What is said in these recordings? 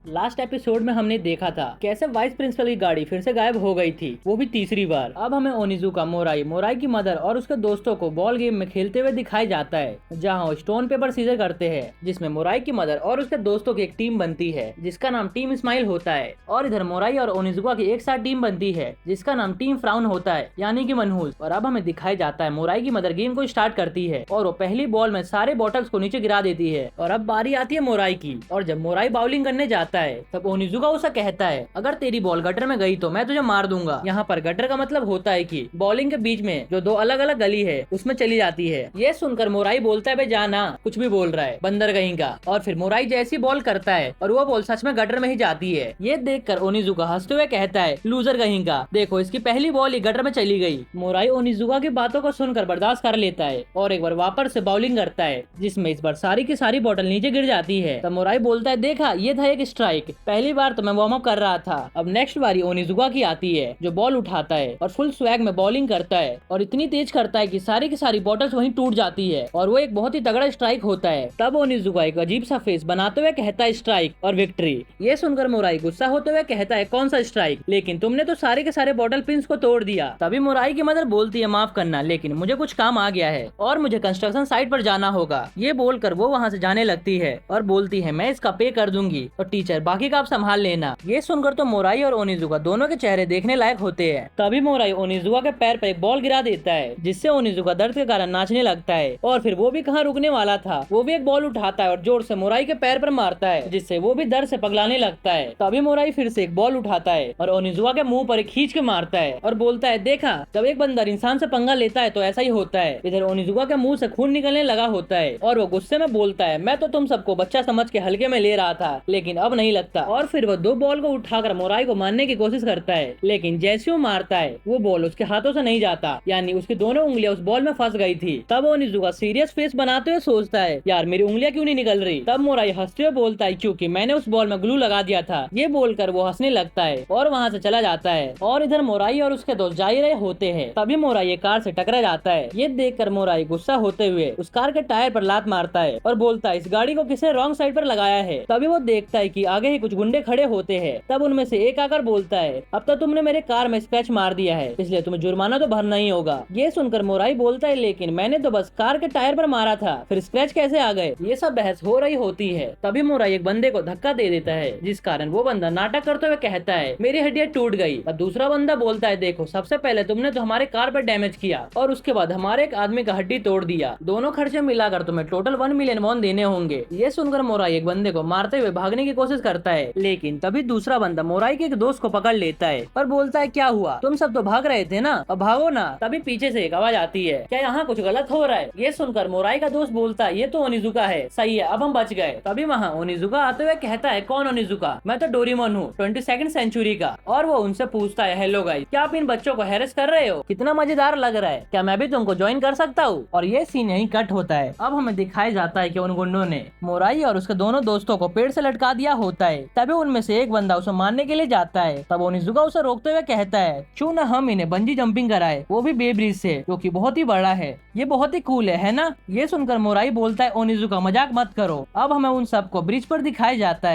Last episode में हमने देखा था कैसे वाइस प्रिंसिपल की गाड़ी फिर से गायब हो गई थी, वो भी तीसरी बार। अब हमें ओनिजुका, मोराई, मोराई की मदर और उसके दोस्तों को बॉल गेम में खेलते हुए दिखाई जाता है, जहां वो स्टोन पेपर सीजर करते हैं, जिसमें मोराई की मदर और उसके दोस्तों की एक टीम बनती है जिसका नाम टीम स्माइल होता है, और इधर मोराई और ओनिजुका की एक साथ टीम बनती है जिसका नाम टीम फ्राउन होता है, यानी कि मनहूस। और अब हमें दिखाई जाता है मोराई की मदर गेम को स्टार्ट करती है और वो पहली बॉल में सारे बॉटल्स को नीचे गिरा देती है। और अब बारी आती है मोराई की, और जब मोराई बाउलिंग करने जाता है तब ओनिजुका उसे कहता है, अगर तेरी बॉल गटर में गई तो मैं तुझे मार दूंगा। यहाँ पर गटर का मतलब होता है कि बॉलिंग के बीच में जो दो अलग अलग गली है उसमें चली जाती है। ये सुनकर मोराई बोलता है, बे जाना, कुछ भी बोल रहा है बंदर कहीं का। और फिर मोराई जैसी बॉल करता है और वो बॉल सच में गटर में ही जाती है। ये देखकर ओनिजुका हंसते हुए कहता है, लूजर कहीं का, देखो इसकी पहली बॉल ही गटर में चली गई। मोराई ओनिजुका की बातों को सुनकर बर्दाश्त कर लेता है और एक बार वापस से बॉलिंग करता है, जिसमें इस बार सारी की सारी बॉटल नीचे गिर जाती है। तब मोराई बोलता है, देखा ये था एक स्ट्राइक, पहली बार तो मैं वार्म अप कर रहा था। अब नेक्स्ट बारी ओनिजुका की आती है, जो बॉल उठाता है और फुल स्वैग में बॉलिंग करता है और इतनी तेज करता है कि सारी की सारी बॉटल्स वहीं टूट जाती है और वो एक बहुत ही तगड़ा स्ट्राइक होता है। तब ओनिजुका एक अजीब सा फेस बनाते हुए कहता है, स्ट्राइक और विक्ट्री। ये सुनकर मोराई गुस्सा होते हुए कहता है, कौन सा स्ट्राइक, लेकिन तुमने तो सारे के सारे बॉटल पिंस को तोड़ दिया। तभी मोराई की मदर बोलती है, माफ करना, लेकिन मुझे कुछ काम आ गया है और मुझे कंस्ट्रक्शन साइट पर जाना होगा। ये बोलकर वो वहाँ से जाने लगती है और बोलती है, मैं इसका पे कर दूंगी और टीचर बाकी का आप संभाल लेना। ये सुनकर तो मोराई और ओनिजुका दोनों के चेहरे देखने लायक होते हैं। तभी मोराई ओनिजुका के पैर पर एक बॉल गिरा देता है, जिससे ओनिजुका दर्द के कारण नाचने लगता है। और फिर वो भी कहाँ रुकने वाला था, वो भी एक बॉल उठाता है और जोर से मोराई के पैर पर मारता है, जिससे वो भी दर्द से पगलाने लगता है। तभी मोराई फिर से एक बॉल उठाता है और ओनिजुका के मुंह पर खींच के मारता है और बोलता है, देखा, जब एक बंदर इंसान से पंगा लेता है तो ऐसा ही होता है। इधर ओनिजुका के मुंह से खून निकलने लगा होता है और वो गुस्से में बोलता है, मैं तो तुम सबको बच्चा समझ के हल्के में ले रहा था, लेकिन अब नहीं लगता। और फिर वो दो बॉल को उठाकर मोराई को मारने की कोशिश करता है, लेकिन जैसे वो मारता है वो बॉल उसके हाथों से नहीं जाता, यानी उसकी दोनों उंगलियां उस बॉल में फंस गई थी। तब ओनिजुका सीरियस फेस बनाते हुए सोचता है, यार मेरी उंगलियां क्यों नहीं निकल रही। तब मोराई हंसते हुए बोलता है, क्योंकि मैंने उस बॉल में ग्लू लगा दिया था। ये बोलकर वो हंसने लगता है और वहाँ से चला जाता है। और इधर मोराई और उसके दोस्त जा ही रहे होते हैं, तभी मोराई एक कार से टकरा जाता है। ये देखकर मोराई गुस्सा होते हुए उस कार के टायर पर लात मारता है और बोलता है, इस गाड़ी को किसने रॉन्ग साइड पर लगाया है। तभी वो देखता है कि आगे ही कुछ गुंडे खड़े होते हैं। तब उनमें से एक आकर बोलता है, अब तो तुमने मेरे कार में स्क्रैच मार दिया है, इसलिए तुम्हें जुर्माना तो भरना ही होगा। ये सुनकर मोराई बोलता है, लेकिन मैंने तो बस कार के टायर पर मारा था, फिर स्क्रैच कैसे आ गए। ये सब बहस हो रही होती है। तभी मोराई एक बंदे को धक्का दे देता है, जिस कारण वो बंदा नाटक करते हुए कहता है, मेरी हड्डियां टूट गई। और दूसरा बंदा बोलता है, देखो, सबसे पहले तुमने तो हमारे कार पर डैमेज किया और उसके बाद हमारे एक आदमी का हड्डी तोड़ दिया, दोनों खर्चे मिलाकर तुम्हें टोटल 1 मिलियन वॉन देने होंगे। ये सुनकर मोराई एक बंदे को मारते हुए भागने की कोशिश करता है, लेकिन तभी दूसरा बंदा मोराई के एक दोस्त को पकड़ लेता है और बोलता है, क्या हुआ, तुम सब तो भाग रहे थे ना, अब भागो ना। तभी पीछे से एक आवाज आती है, क्या यहाँ कुछ गलत हो रहा है। ये सुनकर मोराई का दोस्त बोलता है, ये तो ओनिजुका है, सही है, अब हम बच गए। तभी वहाँ ओनिजुका आते हुए कहता है, कौन ओनिजुका, मैं तो डोरेमोन हूँ, 22nd सेंचुरी का। और वो उनसे पूछता है, हेलो गाइस, क्या आप इन बच्चों को हैरेस कर रहे हो, कितना मजेदार लग रहा है, क्या मैं भी तुमको ज्वाइन कर सकता हूँ। और ये सीन यहीं कट होता है। अब हमें दिखाया जाता है कि उन गुंडों ने मोराई और उसके दोनों दोस्तों को पेड़ से लटका दिया होता है। तभी उनमें से एक बंदा उसे मारने के लिए जाता है। तब ओनिजुका उसे रोकते हुए कहता है, क्यों ना हम इन्हें बंजी जंपिंग कराए, वो भी बे ब्रिज से, जो कि बहुत ही बड़ा है, ये बहुत ही कूल है ना। ये सुनकर मोराई बोलता है, ओनिजुका मजाक मत करो। अब हमें उन सबको ब्रिज पर दिखाया जाता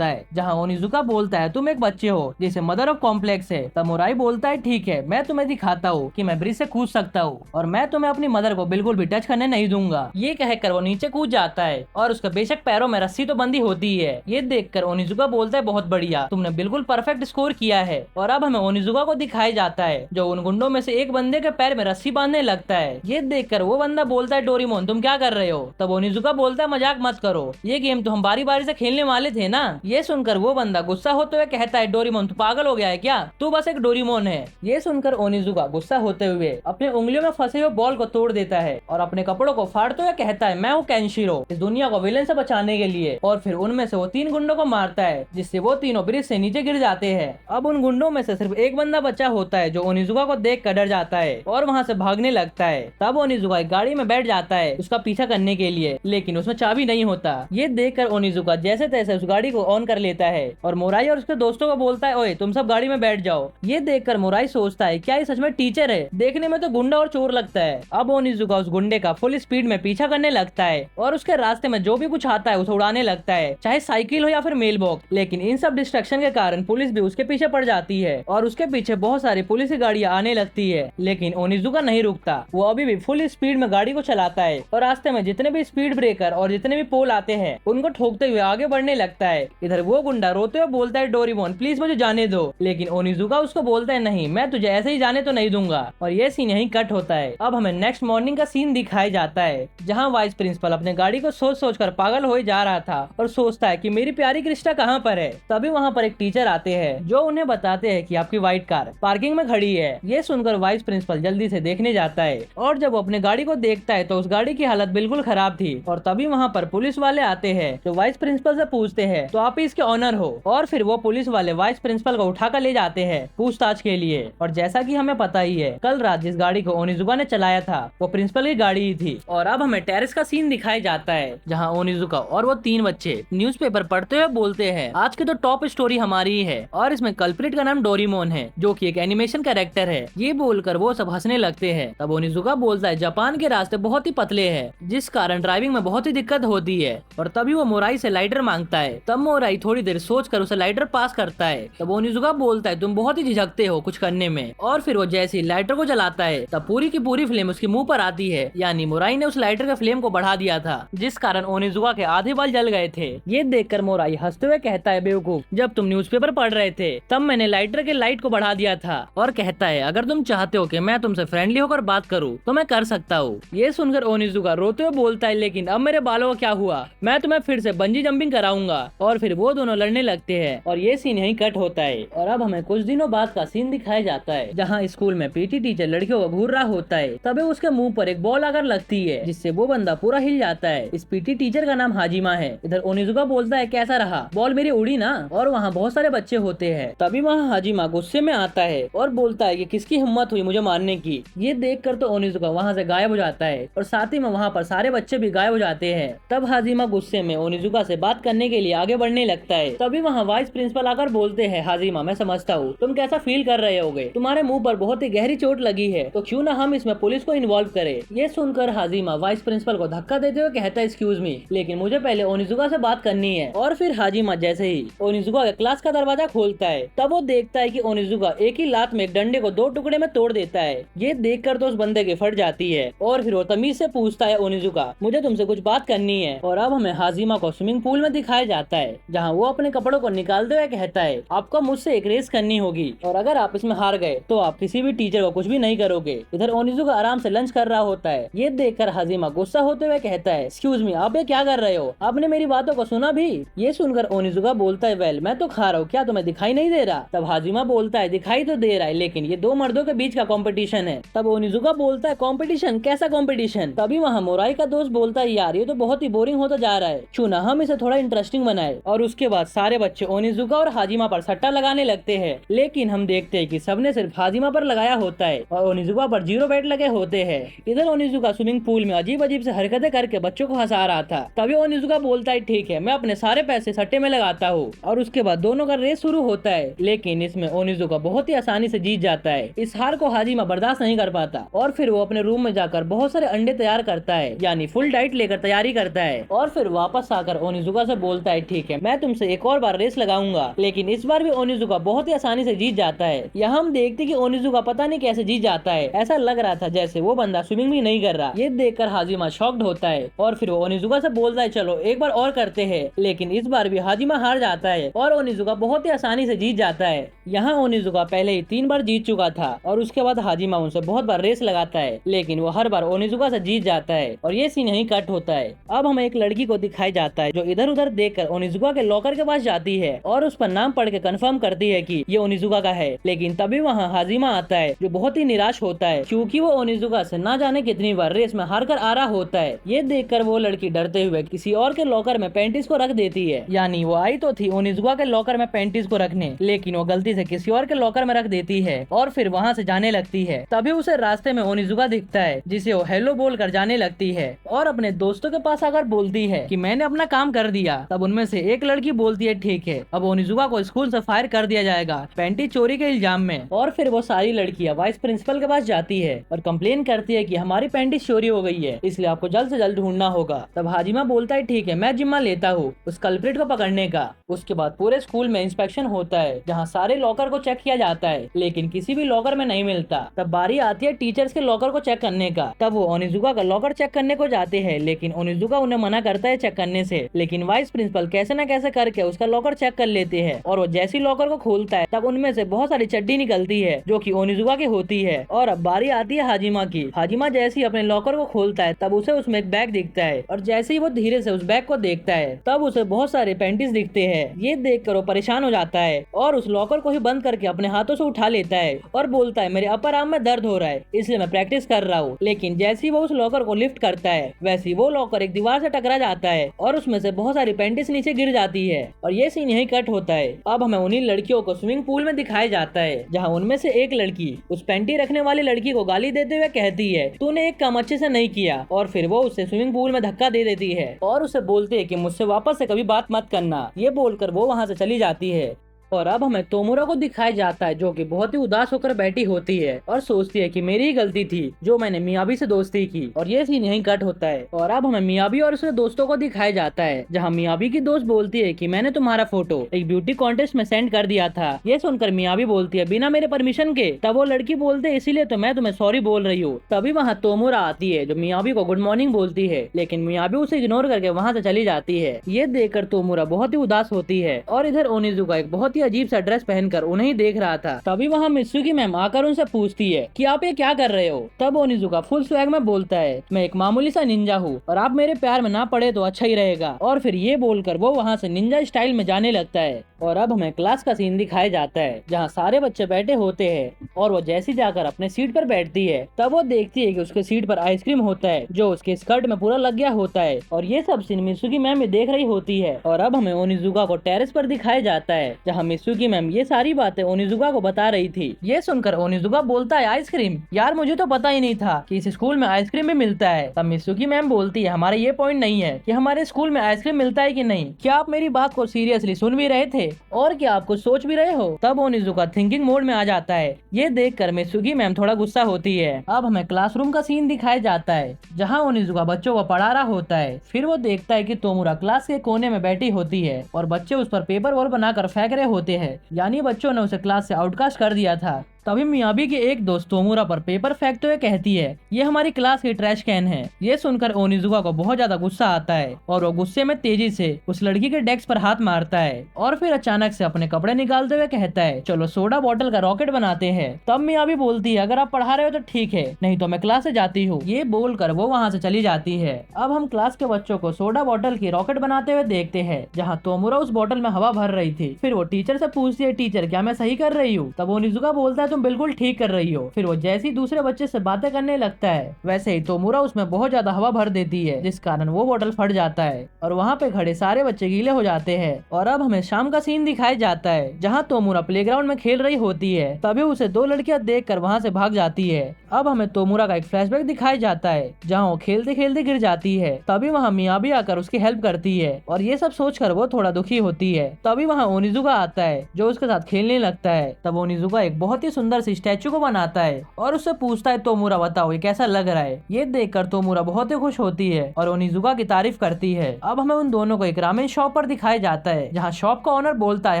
है जहाँ ओनिजुका बोलता है, तुम एक बच्चे हो जिसे मदर ऑफ कॉम्प्लेक्स है। तब मोराई बोलता है, ठीक है, मैं तुम्हें दिखाता हूँ कि मैं ब्रिज से कूद सकता हूँ और मैं तुम्हें अपनी मदर को बिल्कुल भी टच करने नहीं दूंगा। ये कहकर वो नीचे कूद जाता है और उसके बेशक पैरों में रस्सी तो बंधी होती है। ये देखकर ओनिजुका बोलता है, बहुत बढ़िया, तुमने बिल्कुल परफेक्ट स्कोर किया है। और अब हमें ओनिजुका को दिखाया जाता है, जो उन गुंडों में से एक बंदे के पैर में रस्सी बांधने लगता है। ये देखकर वो बंदा बोलता है, डोरेमोन तुम क्या कर रहे हो। तब ओनिजुका बोलता है, मजाक मत करो, ये गेम तो हम बारी बारी से खेलने वाले थे ना। ये सुनकर वो बंदा गुस्सा होते हुए कहता है, डोरेमोन तू पागल हो गया है क्या, तू बस एक डोरेमोन है। ये सुनकर ओनिजुका गुस्सा होते हुए अपने उंगलियों में फंसे हुए बॉल को तोड़ देता है और अपने कपड़ों को फाड़ते हुए कहता है, मैं हूँ केंशिरो, इस दुनिया को विलेन से बचाने के लिए। और फिर उनमें से वो 3 गुंडों को मारता है, जिससे वो तीनों ब्रिज से नीचे गिर जाते हैं। अब उन गुंडों में से सिर्फ एक बंदा बचा होता है, जो ओनिजुका को देख कर डर जाता है और वहाँ से भागने लगता है। तब ओनिजुका एक गाड़ी में बैठ जाता है उसका पीछा करने के लिए, लेकिन उसमें चाबी नहीं होता। ये देखकर ओनिजुका जैसे तैसे उस गाड़ी को ऑन कर लेता है और मोराई और उसके दोस्तों को बोलता है, ओए तुम सब गाड़ी में बैठ जाओ। ये देखकर मोराई सोचता है, क्या ये सच में टीचर है, देखने में तो गुंडा और चोर लगता है। अब ओनिजुका उस गुंडे का फुल स्पीड में पीछा करने लगता है और उसके रास्ते में जो भी कुछ आता है उसे उड़ाने लगता है, चाहे साइकिल हो या फिर मेल बॉक्स। लेकिन इन सब डिस्ट्रक्शन के कारण पुलिस भी उसके पीछे पड़ जाती है और उसके पीछे बहुत सारी पुलिस की गाड़ियां आने लगती है। लेकिन ओनिजुका नहीं रुकता, वो अभी भी फुल स्पीड में गाड़ी को चलाता है और रास्ते में जितने भी स्पीड ब्रेकर और जितने भी पोल आते हैं उनको ठोकते हुए आगे बढ़ने लगता है। इधर वो गुंडा रोते हुए बोलता है, डोरेमोन प्लीज मुझे जाने दो। लेकिन ओनिजुका उसको बोलता है, नहीं मैं तुझे ऐसे ही जाने तो नहीं दूंगा। और ये सीन यहीं कट होता है। अब हमें नेक्स्ट मॉर्निंग का सीन दिखाया जाता है, जहाँ वाइस प्रिंसिपल अपने गाड़ी को सोच सोच कर पागल हो जा रहा था और सोचता है कि मेरी प्यारी क्रिस्टा कहाँ पर है। तभी वहाँ पर एक टीचर आते हैं जो उन्हें बताते हैं कि आपकी व्हाइट कार पार्किंग में खड़ी है। ये सुनकर वाइस प्रिंसिपल जल्दी से देखने जाता है और जब वो अपने गाड़ी को देखता है तो उस गाड़ी की हालत बिल्कुल खराब थी। और तभी वहाँ पर पुलिस वाले आते हैं जो वाइस प्रिंसिपल से पूछते हैं, तो आप इसके ऑनर हो। और फिर वो पुलिस वाले वाइस प्रिंसिपल को उठाकर ले जाते हैं पूछताछ के लिए। और जैसा कि हमें पता ही है, कल रात जिस गाड़ी को ओनिजुका ने चलाया था वो प्रिंसिपल की गाड़ी ही थी। और अब हमें टेरेस का सीन दिखाया जाता है, जहाँ ओनिजुका और वो 3 बच्चे न्यूज़पेपर पढ़ते हुए बोलते हैं, आज की तो टॉप स्टोरी हमारी ही है और इसमें कल्प्रिट का नाम डोरेमोन है जो कि एक एनिमेशन कैरेक्टर है। ये बोलकर वो सब हंसने लगते हैं। तब ओनिजुका बोलता है, जापान के रास्ते बहुत ही पतले हैं जिस कारण ड्राइविंग में बहुत ही दिक्कत होती है। और तभी वो मोराई से लाइटर मांगता है। तब मोराई थोड़ी देर सोचकर उसे लाइटर पास करता है। तब ओनिजुका बोलता है, तुम बहुत ही झिझकते हो कुछ करने में। और फिर वो जैसे ही लाइटर को जलाता है तब पूरी की पूरी फ्लेम उसके मुंह पर आती है, यानी मोराई ने उस लाइटर के फ्लेम को बढ़ा दिया था जिस कारण ओनिजुका के आधे बाल जल गए थे। ये देखकर मोराई हंसते हुए कहता है, बेवकूफ, जब तुम न्यूज़पेपर पढ़ रहे थे तब मैंने लाइटर के लाइट को बढ़ा दिया था। और कहता है, अगर तुम चाहते हो कि मैं तुमसे फ्रेंडली होकर बात करूं तो मैं कर सकता हूँ। ये सुनकर ओनिजुका रोते हुए बोलता है, लेकिन अब मेरे बालों का क्या हुआ, मैं तुम्हें फिर से बंजी जंपिंग कराऊंगा। और फिर वो दोनों लड़ने लगते हैं और ये सीन यहीं कट होता है। और अब हमें कुछ दिनों बाद का सीन दिखाया जाता है, जहाँ स्कूल में पीटी टीचर लड़कियों को घूर रहा होता है। तभी उसके मुंह पर एक बॉल आकर लगती है जिससे वो बंदा पूरा हिल जाता है। इस पीटी टीचर का नाम हाजिमा है। इधर ओनिजुका बोलता है, कैसा रहा, बॉल मेरी उड़ी ना। और वहाँ बहुत सारे बच्चे होते हैं। तभी वहाँ हाजिमा गुस्से में आता है और बोलता है कि किसकी हिम्मत हुई मुझे मारने की। ये देखकर तो ओनिजुका वहाँ से गायब हो जाता है और साथ ही में वहाँ पर सारे बच्चे भी गायब हो जाते हैं। तब हाजिमा गुस्से में ओनिजुका से बात करने के लिए आगे बढ़ने लगता है। तभी वहाँ वाइस प्रिंसिपल आकर बोलते हैं, हाजिमा मैं समझता हूँ तुम कैसा फील कर रहे होगे, तुम्हारे मुंह पर बहुत ही गहरी चोट लगी है, तो क्यों ना हम इसमें पुलिस को इन्वॉल्व करें। ये सुनकर हाजिमा वाइस प्रिंसिपल को धक्का देते हुए कहता है, एक्सक्यूज मी, लेकिन मुझे पहले ओनिजुका से बात करनी है। और फिर हाजिमा जैसे ही ओनिजुका के क्लास का दरवाजा खोलता है तब वो देखता है कि ओनिजुका एक ही लात में एक डंडे को 2 टुकड़े में तोड़ देता है। ये देखकर तो उस बंदे की फट जाती है और फिर वो तमीज से पूछता है, ओनिजुका मुझे तुमसे कुछ बात करनी है। और अब हमें हाजिमा को स्विमिंग पूल में दिखाया जाता है, जहाँ वो अपने कपड़ों को निकालते हुए कहता है, आपको मुझसे एक रेस करनी होगी और अगर आप इसमें हार गए तो आप किसी भी टीचर को कुछ भी नहीं करोगे। इधर ओनिजुका आराम से लंच कर रहा होता है। ये देखकर हाजिमा गुस्सा होते हुए कहता है, एक्सक्यूज मी, आप ये क्या कर रहे हो, आपने मेरी बातों को सुना भी। ये सुनकर ओनिजुका बोलता है, वेल मैं तो खा रहा हूँ, क्या तुम्हें दिखाई नहीं दे रहा। तब हाजिमा बोलता है, दिखाई तो दे रहा है लेकिन ये 2 मर्दों के बीच का कंपटीशन है। तब ओनिजुका बोलता है, कंपटीशन, कैसा कंपटीशन। तभी वहाँ मोराई का दोस्त बोलता है, यार ये तो बहुत ही बोरिंग होता जा रहा है, क्यों ना हम इसे थोड़ा इंटरेस्टिंग बनाए। और उसके बाद सारे बच्चे ओनिजुका और हाजिमा पर सट्टा लगाने लगते हैं। लेकिन हम देखते हैं कि सबने सिर्फ हाजिमा पर लगाया होता है और ओनिजुका पर 0 बेट लगे होते हैं। इधर ओनिजुका स्विमिंग पूल में अजीब अजीब से हरकतें करके बच्चों को हंसा रहा था। तभी ओनिजुका बोलता है, ठीक है मैं अपने सारे पैसे सट्टे में लगाता हूँ। और उसके बाद दोनों का रेस शुरू होता है, लेकिन इसमें ओनिजुका बहुत ही आसानी से जीत जाता है। इस हार को हाजिमा बर्दाश्त नहीं कर पाता और फिर वो अपने रूम में जाकर बहुत सारे अंडे तैयार करता है, यानी फुल डाइट लेकर तैयारी करता है। और फिर वापस आकर ओनिजुका से बोलता है, ठीक है मैं तुमसे एक और बार रेस लगाऊंगा। लेकिन इस बार भी ओनिजुका बहुत ही आसानी से जीत जाता है। यहाँ हम देखते कि ओनिजुका पता नहीं कैसे जीत जाता है, ऐसा लग रहा था जैसे वो बंदा स्विमिंग भी नहीं कर रहा। ये देखकर हाजिमा शॉक्ड होता है और फिर वो ओनिजुका से बोलता है, चलो एक बार और करते हैं। लेकिन इस बार भी हाजिमा हार जाता है और ओनिजुका बहुत ही आसानी से जीत जाता है। यहाँ ओनिजुका पहले ही 3 बार जीत चुका था और उसके बाद हाजिमा उनसे बहुत बार रेस लगाता है, लेकिन वो हर बार ओनिजुका से जीत जाता है। और ये सीन यहीं कट होता है। अब हमें एक लड़की को दिखाया जाता है जो इधर उधर देखकर ओनिजुका के लॉकर के पास जाती है और उस पर नाम पढ़ के कंफर्म करती है कि ये ओनिजुका का है। लेकिन तभी वहाँ हाजिमा आता है जो बहुत ही निराश होता है, क्योंकि वो ओनिजुका से ना जाने कितनी बार रेस में हार कर आ रहा होता है। ये देखकर वो लड़की डरते हुए किसी और के लॉकर में पैंटीज को रख देती है, यानी वो आई तो थी ओनिजुका के लॉकर में पैंटीज को रखने, लेकिन वो गलती से किसी और के लॉकर में रख देती है और फिर वहाँ से जाने लगती है। तभी उसे रास्ते में ओनिजुका दिखता है जिसे वो हेलो बोल कर जाने लगती है और अपने दोस्तों के पास आकर बोलती है कि मैंने अपना काम कर दिया। तब उनमें से एक लड़की बोलती है, ठीक है अब ओनिजुका को स्कूल से फायर कर दिया जाएगा पैंटी चोरी के इल्जाम में। और फिर वो सारी लड़कियां वाइस प्रिंसिपल के पास जाती है और कंप्लेन करती है कि हमारी पैंटी चोरी हो गई है, इसलिए आपको जल्द से जल्द ढूंढना होगा। तब हाजिमा बोलता है, ठीक है है मैं जिम्मा लेता हूँ उस कल्प्रिट को पकड़ने का। उसके बाद पूरे स्कूल में इंस्पेक्शन होता है जहाँ सारे लॉकर को चेक किया जाता है, लेकिन किसी भी लॉकर में नहीं मिलता। तब बारी आती है टीचर्स के लॉकर को चेक करने का। तब वो ओनिजुका का लॉकर चेक करने को जाते हैं, लेकिन ओनिजुका उन्हें मना करता है चेक करने से। लेकिन वाइस प्रिंसिपल कैसे न कैसे करके उसका लॉकर चेक कर लेते हैं और वो जैसी लॉकर को खोलता है तब उनमें से बहुत सारी चड्डी निकलती है जो कि ओनिजुका की होती है। और अब बारी आती है हाजिमा की। हाजिमा जैसे ही अपने लॉकर को खोलता है तब उसे उसमें एक बैग दिखता है और जैसे ही वो धीरे से उस बैग को देखता है तब उसे बहुत सारे पैंटीज दिखते हैं। ये देखकर वो परेशान हो जाता है और उस लॉकर को ही बंद करके अपने हाथों से उठा लेता है और बोलता है मेरे अपर आर्म में दर्द हो रहा है इसलिए मैं प्रैक्टिस कर रहा हूँ। लेकिन जैसे ही वो उस लॉकर को लिफ्ट करता है वैसे ही वो लॉकर एक दीवार से टकरा जाता है और उसमें से बहुत सारी पैंटीज नीचे गिर जाती है। और ये सीन यही कट होता है। अब हमें उन्हीं लड़कियों को स्विमिंग पूल में दिखाया जाता है जहाँ उनमें से एक लड़की उस पैंटी रखने वाली लड़की को गाली देते हुए कहती है तूने एक काम अच्छे से नहीं किया, और फिर वो उसे स्विमिंग पूल में धक्का दे देती है और उसे बोलती है कि मुझसे वापस से कभी बात मत करना। ये बोलकर वो वहाँ से चली जाती है। और अब हमें तोमुरा को दिखाया जाता है जो कि बहुत ही उदास होकर बैठी होती है और सोचती है कि मेरी ही गलती थी जो मैंने मियाबी से दोस्ती की। और ये सीन यहीं कट होता है। और अब हमें मियाबी और उसके दोस्तों को दिखाया जाता है जहाँ मियाबी की दोस्त बोलती है कि मैंने तुम्हारा फोटो एक ब्यूटी कॉन्टेस्ट में सेंड कर दिया था। ये सुनकर मियाबी बोलती है बिना मेरे परमिशन के। तब वो लड़की बोलते है इसीलिए तो मैं तुम्हें सॉरी बोल रही हूँ। तभी वहाँ तोमुरा आती है जो मियाबी को गुड मॉर्निंग बोलती है, लेकिन मियाबी उसे इग्नोर करके वहाँ से चली जाती है। ये देखकर तोमुरा बहुत ही उदास होती है और इधर ओनिजुका एक बहुत ही अजीब सा ड्रेस कर उन्हें ही देख रहा था। तभी वहाँ मित्सुकी मैम आकर उनसे पूछती है कि आप ये क्या कर रहे हो। तब ओनिजुका फुल स्वैग में बोलता है मैं एक मामूली सा निंजा हूँ और आप मेरे प्यार में ना पड़े तो अच्छा ही रहेगा। और फिर ये बोलकर वो वहाँ से निंजा स्टाइल में जाने लगता है। और अब हमें क्लास का सीन दिखाया जाता है जहाँ सारे बच्चे बैठे होते हैं और वो जैसी जाकर अपने सीट पर बैठती है तब वो देखती है कि उसके सीट पर आइसक्रीम होता है जो उसके स्कर्ट में पूरा लग गया होता है। और ये सब सीन मित्सुकी मैम भी देख रही होती है। और अब हमें ओनिजुका को टेरेस पर दिखाया जाता है जहाँ मित्सुकी मैम ये सारी बातें ओनिजुका को बता रही थी। ये सुनकर ओनिजुका बोलता है आइसक्रीम, यार मुझे तो पता ही नहीं था कि इस स्कूल में आइसक्रीम भी मिलता है। तब मित्सुकी मैम बोलती है हमारा ये पॉइंट नहीं है कि हमारे स्कूल में आइसक्रीम मिलता है कि नहीं, क्या आप मेरी बात को सीरियसली सुन भी रहे थे और क्या आप कुछ सोच भी रहे हो। तब ओनिजुका थिंकिंग मोड में आ जाता है। ये देखकर मित्सुकी मैम थोड़ा गुस्सा होती है। अब हमें क्लासरूम का सीन दिखाया जाता है जहाँ ओनिजुका बच्चों को पढ़ा रहा होता है। फिर वो देखता है कि तोमुरा क्लास के कोने में बैठी होती है और बच्चे उस पर पेपर बॉल बनाकर फेंक रहे होते हैं, यानी बच्चों ने उसे क्लास से आउटकास्ट कर दिया था। तभी मियाबी के एक दोस्त तोमुरा पर पेपर फेंकते हुए कहती है ये हमारी क्लास की ट्रैश कैन है। ये सुनकर ओनिजुका को बहुत ज्यादा गुस्सा आता है और वो गुस्से में तेजी से उस लड़की के डेस्क पर हाथ मारता है और फिर अचानक से अपने कपड़े निकालते हुए कहता है चलो सोडा बॉटल का रॉकेट बनाते हैं। तब मियाबी बोलती है अगर आप पढ़ा रहे हो तो ठीक है, नहीं तो मैं क्लास से जाती हूँ। ये बोलकर वो वहाँ से चली जाती है। अब हम क्लास के बच्चों को सोडा बॉटल की रॉकेट बनाते हुए देखते हैं जहाँ तोमुरा उस बॉटल में हवा भर रही थी। फिर वो टीचर से पूछती है टीचर क्या मैं सही कर रही हूँ। तब ओनिजुका बोलता है तुम बिल्कुल ठीक कर रही हो। फिर वो जैसे ही दूसरे बच्चे से बातें करने लगता है वैसे ही तोमुरा उसमें बहुत ज्यादा हवा भर देती है जिस कारण वो बोतल फट जाता है और वहाँ पे खड़े सारे बच्चे गीले हो जाते हैं। और अब हमें शाम का सीन दिखाया जाता है जहाँ तोमुरा प्लेग्राउंड में खेल रही होती है। तभी उसे दो लड़कियां देखकर वहाँ से भाग जाती है। अब हमें तोमुरा का एक फ्लैशबैक दिखाया जाता है जहाँ वो खेलते खेलते गिर जाती है। तभी वहाँ मियाबी आकर उसकी हेल्प करती है और ये सब सोचकर वो थोड़ा दुखी होती है। तभी वहाँ ओनिजुका आता है जो उसके साथ खेलने लगता है। तब ओनिजुका एक बहुत ही सुंदर सी स्टैचू को बनाता है और उससे पूछता है तोमुरा बताओ ये कैसा लग रहा है। ये देखकर तोमुरा बहुत ही खुश होती है और ओनिजुका की तारीफ करती है। अब हमें उन दोनों को एक रामेन शॉप पर दिखाया जाता है जहाँ शॉप का ओनर बोलता है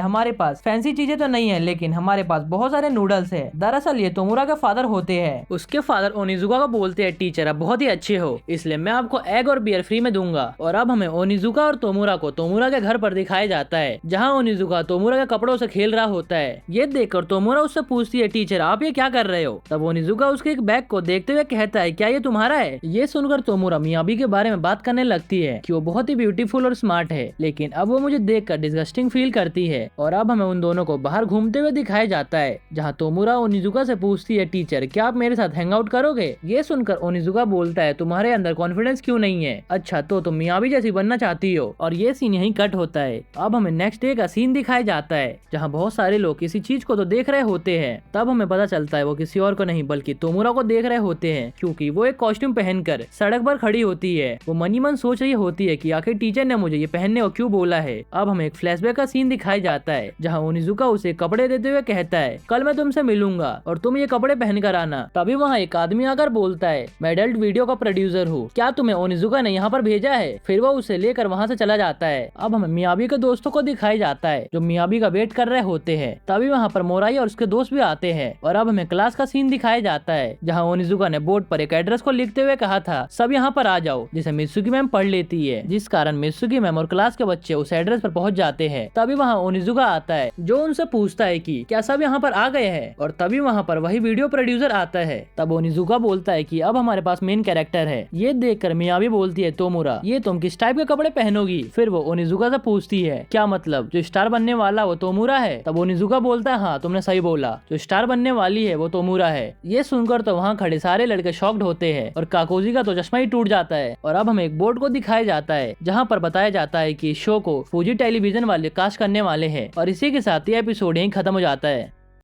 हमारे पास फैंसी चीजें तो नहीं है लेकिन हमारे पास बहुत सारे नूडल्स है। दरअसल ये तोमुरा के फादर होते हैं। उसके फादर ओनिजुका को बोलते हैं टीचर आप बहुत ही अच्छे हो इसलिए मैं आपको एग और बियर फ्री में दूंगा। और अब हमें ओनिजुका और तोमुरा को तोमुरा के घर पर दिखाया जाता है जहाँ ओनिजुका तोमुरा के कपड़ों से खेल रहा होता है। ये देखकर तोमुरा उससे पूछती है टीचर आप ये क्या कर रहे हो। तब ओनिजुका उसके एक बैग को देखते हुए कहता है क्या ये तुम्हारा है। ये सुनकर तोमुरा मियाबी के बारे में बात करने लगती है कि वो बहुत ही ब्यूटीफुल और स्मार्ट है, लेकिन अब वो मुझे देखकर डिस्गस्टिंग फील करती है। और अब हमें उन दोनों को बाहर घूमते हुए दिखाया जाता है जहाँ तोमुरा ओनिजुका से पूछती है टीचर क्या आप मेरे साथ हैंग आउट करोगे। ये सुनकर ओनिजुका बोलता है तुम्हारे अंदर कॉन्फिडेंस क्यों नहीं है, अच्छा तो तुम मियाबी जैसी बनना चाहती हो। और ये सीन यहीं कट होता है। अब हमें नेक्स्ट डे का सीन दिखाया जाता है जहाँ बहुत सारे लोग किसी चीज को तो देख रहे होते हैं। तब तब हमें पता चलता है वो किसी और को नहीं बल्कि तोमुरा को देख रहे होते हैं, क्योंकि वो एक कॉस्ट्यूम पहनकर सड़क पर खड़ी होती है। वो मनी मन सोच रही होती है कि आखिर टीचर ने मुझे ये पहनने को क्यों बोला है। अब हमें एक फ्लैशबैक का सीन दिखाया जाता है जहाँ ओनिजुका उसे कपड़े देते हुए कहता है, कल मैं तुमसे मिलूंगा और तुम ये कपड़े पहन कर आना। तभी वहाँ एक आदमी आकर बोलता है, मैं एडल्ट वीडियो का प्रोड्यूसर हूँ, क्या तुम्हें ओनिजुका ने यहाँ पर भेजा है। फिर वो उसे लेकर वहाँ से चला जाता है। अब हमें मियाबी के दोस्तों को दिखाया जाता है जो मियाबी का वेट कर रहे होते हैं। तभी वहाँ पर मोराई और उसके दोस्त भी आते हैं और अब हमें क्लास का सीन दिखाया जाता है जहाँ ओनिजुका ने बोर्ड पर एक एड्रेस को लिखते हुए कहा था, सब यहाँ पर आ जाओ, जिसे मित्सुकी मैम पढ़ लेती है, जिस कारण मित्सुकी मैम और क्लास के बच्चे उस एड्रेस पर पहुँच जाते हैं। तभी वहाँ ओनिजुका आता है जो उनसे पूछता है कि क्या सब यहाँ पर आ गए हैं, और तभी वहाँ पर वही वीडियो प्रोड्यूसर आता है। तब ओनिजुका बोलता है कि अब हमारे पास मेन कैरेक्टर है। ये देखकर मियाबी बोलती है, तोमुरा ये तुम किस टाइप के कपड़े पहनोगी। फिर वो ओनिजुका से पूछती है, क्या मतलब जो स्टार बनने वाला वो तोमुरा है। तब ओनिजुका बोलता है, हाँ तुमने सही बोला, जो स्टार बनने वाली है वो तोमुरा है। ये सुनकर तो वहाँ खड़े सारे लड़के शॉक्ड होते हैं और काकोजी का तो चश्मा ही टूट जाता है। और अब हमें एक बोर्ड को दिखाया जाता है जहाँ पर बताया जाता है कि शो को फूजी टेलीविजन वाले कास्ट करने वाले हैं। और इसी के साथ ये एपिसोड यहीं खत्म हो जाता है।